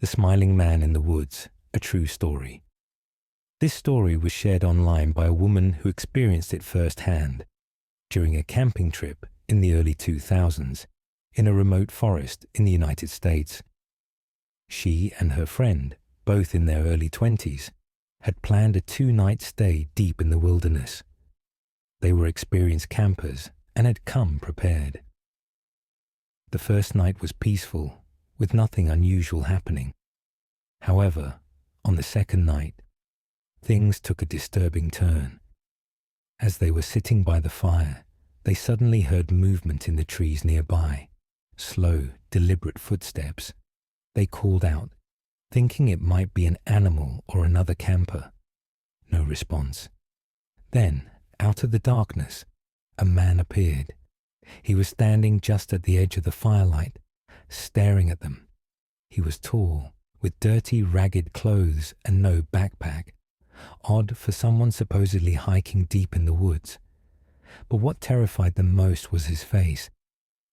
The Smiling Man in the Woods, a true story. This story was shared online by a woman who experienced it firsthand during a camping trip in the early 2000s in a remote forest in the United States. She and her friend, both in their early 20s, had planned a 2-night stay deep in the wilderness. They were experienced campers and had come prepared. The first night was peaceful, with nothing unusual happening. However, on the second night, things took a disturbing turn. As they were sitting by the fire, they suddenly heard movement in the trees nearby, slow, deliberate footsteps. They called out, thinking it might be an animal or another camper. No response. Then, out of the darkness, a man appeared. He was standing just at the edge of the firelight, staring at them. He was tall, with dirty, ragged clothes and no backpack. Odd for someone supposedly hiking deep in the woods. But what terrified them most was his face.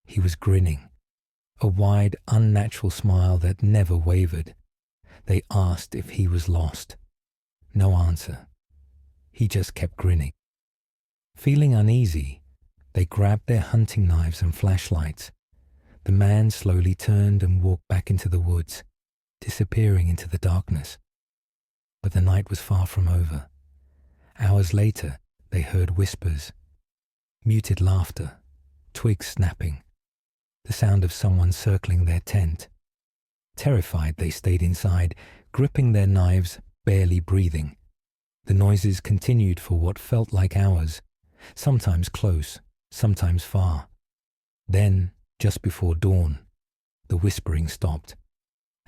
He was grinning, a wide, unnatural smile that never wavered. They asked if he was lost. No answer. He just kept grinning. Feeling uneasy, they grabbed their hunting knives and flashlights. The man slowly turned and walked back into the woods, disappearing into the darkness. But the night was far from over. Hours later, they heard whispers, muted laughter, twigs snapping, the sound of someone circling their tent. Terrified, they stayed inside, gripping their knives, barely breathing. The noises continued for what felt like hours, sometimes close, sometimes far. Then, just before dawn, the whispering stopped.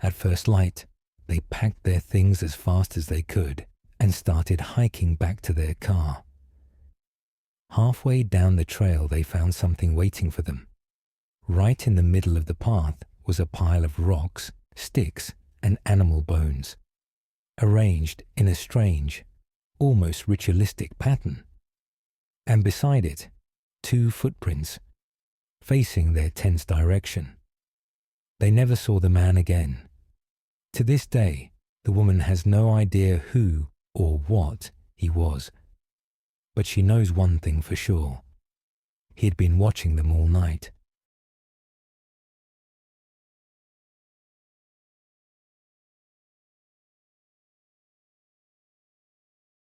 At first light, they packed their things as fast as they could and started hiking back to their car. Halfway down the trail, they found something waiting for them. Right in the middle of the path was a pile of rocks, sticks, and animal bones, arranged in a strange, almost ritualistic pattern. And beside it, 2 footprints, facing their tent's direction. They never saw the man again. To this day, the woman has no idea who or what he was. But she knows one thing for sure. He had been watching them all night.